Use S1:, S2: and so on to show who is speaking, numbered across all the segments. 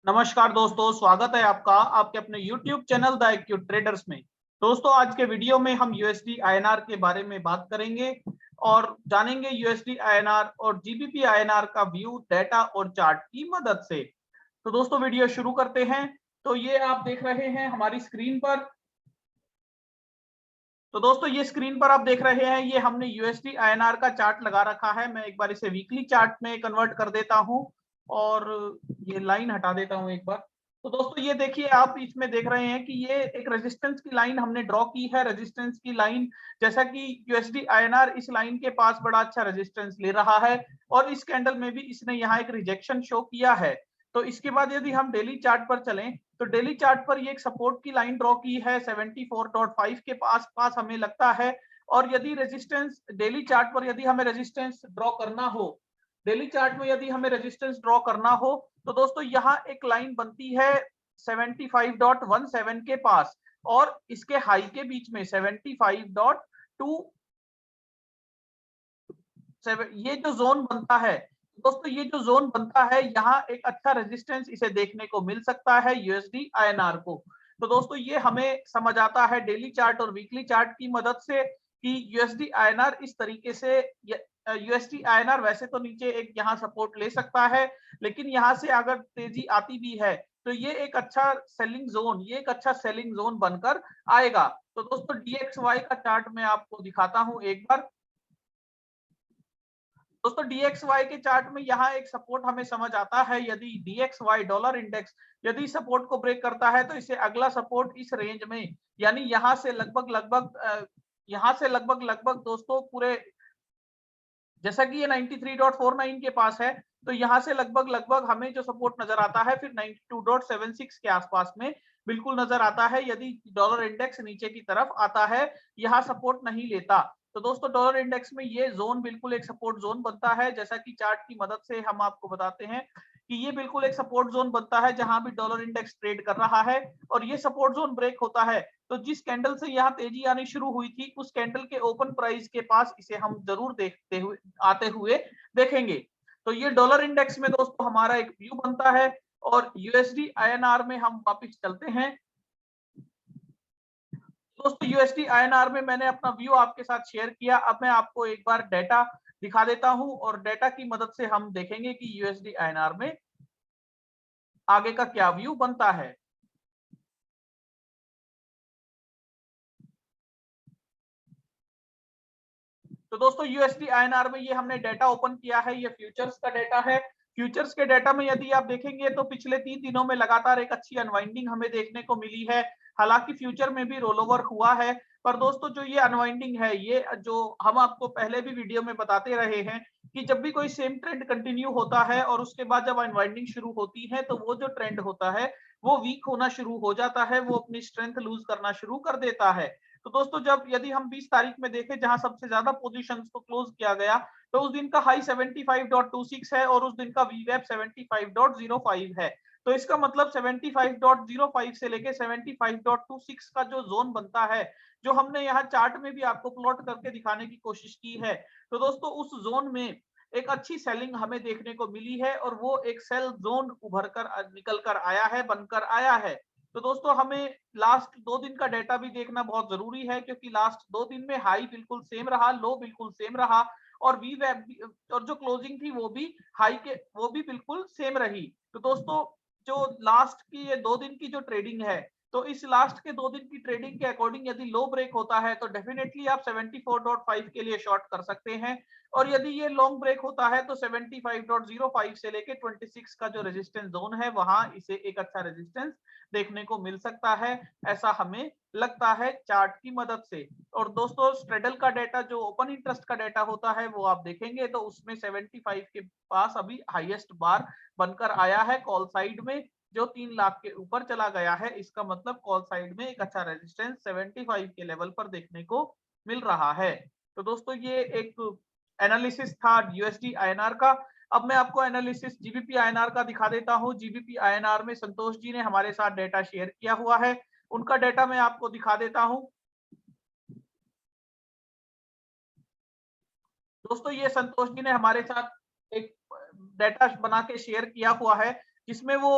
S1: नमस्कार दोस्तों, स्वागत है आपका आपके अपने YouTube channel the acute traders में। दोस्तों, आज के वीडियो में हम यूएसडी आईएनआर के बारे में बात करेंगे और जानेंगे यूएसडी आईएनआर और जीबीपी आईएनआर का व्यू, डाटा और चार्ट की मदद से। तो दोस्तों, वीडियो शुरू करते हैं। तो ये आप देख रहे हैं हमारी स्क्रीन पर। तो दोस्तों, ये स्क्रीन पर आप देख रहे हैं, ये हमने यूएसडी आईएनआर का चार्ट लगा रखा है। मैं एक बार इसे वीकली चार्ट में कन्वर्ट कर देता हूं और ये लाइन हटा देता हूं एक बार। तो दोस्तों, ये देखिए, आप इसमें देख रहे हैं कि ये एक रेजिस्टेंस की लाइन हमने ड्रॉ की है। रेजिस्टेंस की लाइन, जैसा कि यूएसडी आईएनआर इस लाइन के पास बड़ा अच्छा रेजिस्टेंस ले रहा है और इस कैंडल में भी इसने यहाँ एक रिजेक्शन शो किया है। तो इसके बाद यदि हम डेली चार्ट पर चलें तो डेली चार्ट पर ये एक सपोर्ट की लाइन ड्रॉ की है 74.5 के पास हमें लगता है। और यदि रेजिस्टेंस डेली चार्ट पर यदि हमें रेजिस्टेंस ड्रॉ करना हो, डेली चार्ट में यदि हमें रेजिस्टेंस ड्रॉ करना हो तो दोस्तों यहाँ एक लाइन बनती है 75.17 के पास और इसके हाई के बीच में 75.2 ये जो जोन बनता है दोस्तों, ये जो जोन बनता है यहाँ एक अच्छा रेजिस्टेंस इसे देखने को मिल सकता है यूएसडी आईएनआर को। तो दोस्तों, ये हमें समझ आता है डेली चार्ट और वीकली चार्ट की मदद से कि यूएसडी आईएनआर इस तरीके से यूएसडी आईएनआर वैसे तो नीचे एक यहाँ सपोर्ट ले सकता है, लेकिन यहाँ से अगर तेजी आती भी है तो ये एक अच्छा सेलिंग जोन, ये एक अच्छा सेलिंग जोन बनकर आएगा। तो दोस्तों, डीएक्सवाई का चार्ट मैं आपको दिखाता हूं एक बार। दोस्तों, डीएक्सवाई के चार्ट में यहाँ एक सपोर्ट हमें समझ आता है। यदि डीएक्सवाई डॉलर इंडेक्स यदि सपोर्ट को ब्रेक करता है तो इसे अगला सपोर्ट इस रेंज में, यानी यहाँ से लगभग लगभग दोस्तों पूरे, जैसा कि ये 93.49 के पास है, तो यहाँ से लगभग लगभग हमें जो सपोर्ट नजर आता है फिर 92.76 के आसपास में बिल्कुल नजर आता है। यदि डॉलर इंडेक्स नीचे की तरफ आता है, यहाँ सपोर्ट नहीं लेता, तो दोस्तों डॉलर इंडेक्स में ये जोन बिल्कुल एक सपोर्ट जोन बनता है। जैसा कि चार्ट की मदद से हम आपको बताते हैं कि ये बिल्कुल एक सपोर्ट जोन बनता है जहां भी डॉलर इंडेक्स ट्रेड कर रहा है और ये सपोर्ट जोन ब्रेक होता है तो जिस कैंडल से यहाँ तेजी आनी शुरू हुई थी उस कैंडल के ओपन प्राइस के पास इसे हम जरूर देखते हुए आते हुए देखेंगे। तो ये डॉलर इंडेक्स में दोस्तों हमारा एक व्यू बनता है और यूएसडी आईएनआर में हम वापस चलते हैं। दोस्तों, यूएसडी आईएनआर में मैंने अपना व्यू आपके साथ शेयर किया। अब मैं आपको एक बार डाटा दिखा देता हूं और डाटा की मदद से हम देखेंगे कि यूएसडी आईएनआर में आगे का क्या व्यू बनता है। तो दोस्तों, यूएसडी आईएनआर में ये हमने डाटा ओपन किया है, ये फ्यूचर्स का डाटा है। फ्यूचर्स के डाटा में यदि आप देखेंगे तो पिछले 3 दिनों में लगातार एक अच्छी अनवाइंडिंग हमें देखने को मिली है। हालांकि फ्यूचर में भी रोल ओवर हुआ है, पर दोस्तों जो ये अनवाइंडिंग है, ये जो हम आपको पहले भी वीडियो में बताते रहे हैं कि जब भी कोई सेम ट्रेंड कंटिन्यू होता है और उसके बाद जब अनवाइंडिंग शुरू होती है तो वो जो ट्रेंड होता है वो वीक होना शुरू हो जाता है, वो अपनी स्ट्रेंथ लूज करना शुरू कर देता है। तो दोस्तों, जब यदि हम 20 तारीख में देखें जहां सबसे ज्यादा पोजीशंस को क्लोज किया गया, तो उस दिन का हाई 75.26 है और उस दिन का वीवैप 75.05 है। तो इसका मतलब 75.05 से लेके 75.26 का जो जोन बनता है, जो हमने यहाँ चार्ट में भी आपको प्लॉट करके दिखाने की कोशिश की है, तो दोस्तों उस जोन में एक अच्छी सेलिंग हमें देखने को मिली है और वो एक सेल जोन उभर कर निकल कर आया है, बनकर आया है। तो दोस्तों, हमें लास्ट 2 दिन का डाटा भी देखना बहुत जरूरी है, क्योंकि लास्ट 2 दिन में हाई बिल्कुल सेम रहा, लो बिल्कुल सेम रहा और वी वेब और जो क्लोजिंग थी वो भी हाई के वो भी बिल्कुल सेम रही। तो दोस्तों, जो लास्ट की ये 2 दिन की जो ट्रेडिंग है, तो इस लास्ट के 2 दिन की ट्रेडिंग के अकॉर्डिंग यदि लो ब्रेक होता है तो डेफिनेटली आप 74.5 के लिए शॉर्ट कर सकते हैं और यदि ये लॉन्ग ब्रेक होता है तो 75.05 से लेके 26 का जो रेजिस्टेंस जोन है वहां इसे एक अच्छा रेजिस्टेंस देखने को मिल सकता है, ऐसा हमें लगता है चार्ट की मदद से। और दोस्तों, स्ट्रेडल का डाटा जो ओपन इंटरेस्ट का डाटा होता है वो आप देखेंगे तो उसमें 75 के पास अभी हाईएस्ट बार बनकर आया है कॉल साइड में, जो 3 लाख के ऊपर चला गया है। इसका मतलब कॉल साइड में एक अच्छा रेजिस्टेंस 75 के लेवल पर देखने को मिल रहा है। तो दोस्तों, ये एक एनालिसिस था यूएसडी आईएनआर का। अब मैं आपको एनालिसिस जीबीपी आईएनआर का दिखा देता हूं। जीबीपी आईएनआर में संतोष जी ने हमारे साथ डेटा शेयर किया हुआ है, उनका डेटा मैं आपको दिखा देता हूं। दोस्तों, ये संतोष जी ने हमारे साथ एक डाटा बना के शेयर किया हुआ है जिसमें वो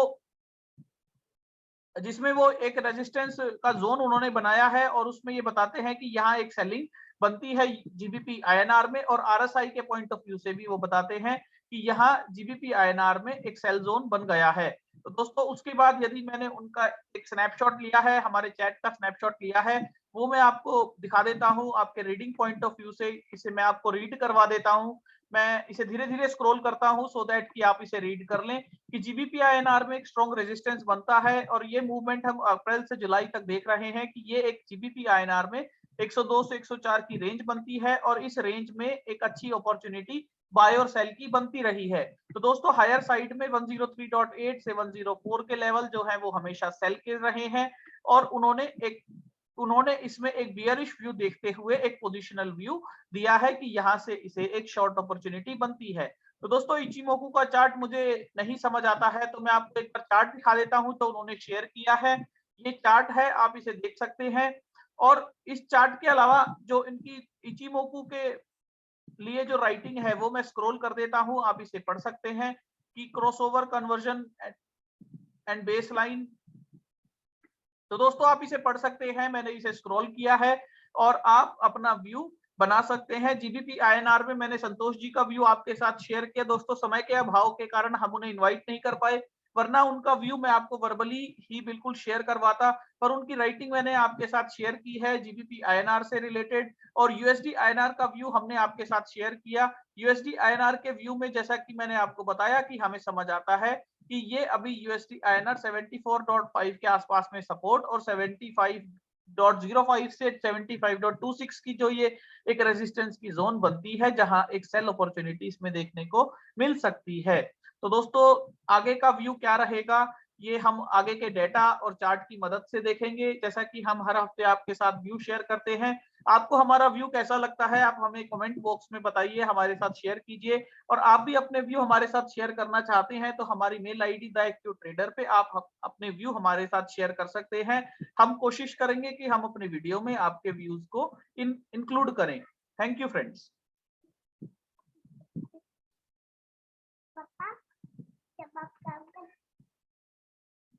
S1: जिसमें वो एक रेजिस्टेंस का जोन उन्होंने बनाया है और उसमें ये बताते हैं कि यहाँ एक सेलिंग बनती है जीबीपी आईएनआर में, और आरएसआई के पॉइंट ऑफ व्यू से भी वो बताते हैं कि यहाँ जीबीपी आईएनआर में एक सेल जोन बन गया है। तो दोस्तों उसके बाद यदि मैंने उनका एक स्नैपशॉट लिया है, हमारे चैट का स्नैपशॉट लिया है, वो मैं आपको दिखा देता हूँ आपके रीडिंग पॉइंट ऑफ व्यू से। इसे मैं आपको रीड करवा देता हूँ। मैं इसे धीरे धीरे स्क्रॉल करता हूँ सो दैट कि आप इसे रीड कर लें कि जीबीपी आईएनआर में एक स्ट्रॉन्ग रेजिस्टेंस बनता है, और ये मूवमेंट हम अप्रैल से जुलाई तक देख रहे हैं कि ये एक जीबीपी आईएनआर में 102 से 104 की रेंज बनती है, और इस रेंज में एक अच्छी अपॉर्चुनिटी बाय और सेल की बनती रही है। तो दोस्तों हायर साइड में 103.8 से 104 के लेवल जो है वो हमेशा सेल के रहे हैं, और उन्होंने इसमें एक बियरिश व्यू देखते हुए एक पोजिशनल व्यू दिया है कि यहाँ से इसे एक शॉर्ट अपॉर्चुनिटी बनती है। तो दोस्तों इचिमोकू का चार्ट मुझे नहीं समझ आता है तो मैं आपको एक बार चार्ट दिखा देता हूं, तो उन्होंने शेयर किया है। ये चार्ट है, आप इसे देख सकते हैं। और इस चार्ट के अलावा जो इनकी इचिमोकू के लिए जो राइटिंग है वो मैं स्क्रॉल कर देता हूं, आप इसे पढ़ सकते हैं कि क्रॉसओवर कन्वर्जन एंड बेसलाइन। तो दोस्तों आप इसे पढ़ सकते हैं, मैंने इसे स्क्रॉल किया है और आप अपना व्यू बना सकते हैं। जीबीपी आईएनआर में मैंने संतोष जी का व्यू आपके साथ शेयर किया। दोस्तों समय के अभाव के कारण हम उन्हें इनवाइट नहीं कर पाए, वरना उनका व्यू मैं आपको वर्बली ही बिल्कुल शेयर करवाता, पर उनकी राइटिंग मैंने आपके साथ शेयर की है जीबीपी आईएनआर से रिलेटेड। और यूएसडी आईएनआर का व्यू हमने आपके साथ शेयर किया। यूएसडी आईएनआर के व्यू में जैसा कि मैंने आपको बताया कि हमें समझ आता है कि ये अभी यूएसडी आईएनआर 74.5 के आसपास में सपोर्ट और 75.05 से 75.26 की जो ये एक रेजिस्टेंस की जोन बनती है, जहां एक सेल अपॉर्चुनिटी इसमें देखने को मिल सकती है। तो दोस्तों आगे का व्यू क्या रहेगा, ये हम आगे के डेटा और चार्ट की मदद से देखेंगे। जैसा कि हम हर हफ्ते आपके साथ व्यू शेयर करते हैं, आपको हमारा व्यू कैसा लगता है आप हमें कमेंट बॉक्स में बताइए, हमारे साथ शेयर कीजिए। और आप भी अपने व्यू हमारे साथ शेयर करना चाहते हैं तो हमारी mail ID the active trader पे आप अपने व्यू हमारे साथ शेयर कर सकते हैं। हम कोशिश करेंगे कि हम अपने वीडियो में आपके व्यूज को इंक्लूड करें। Thank you friends.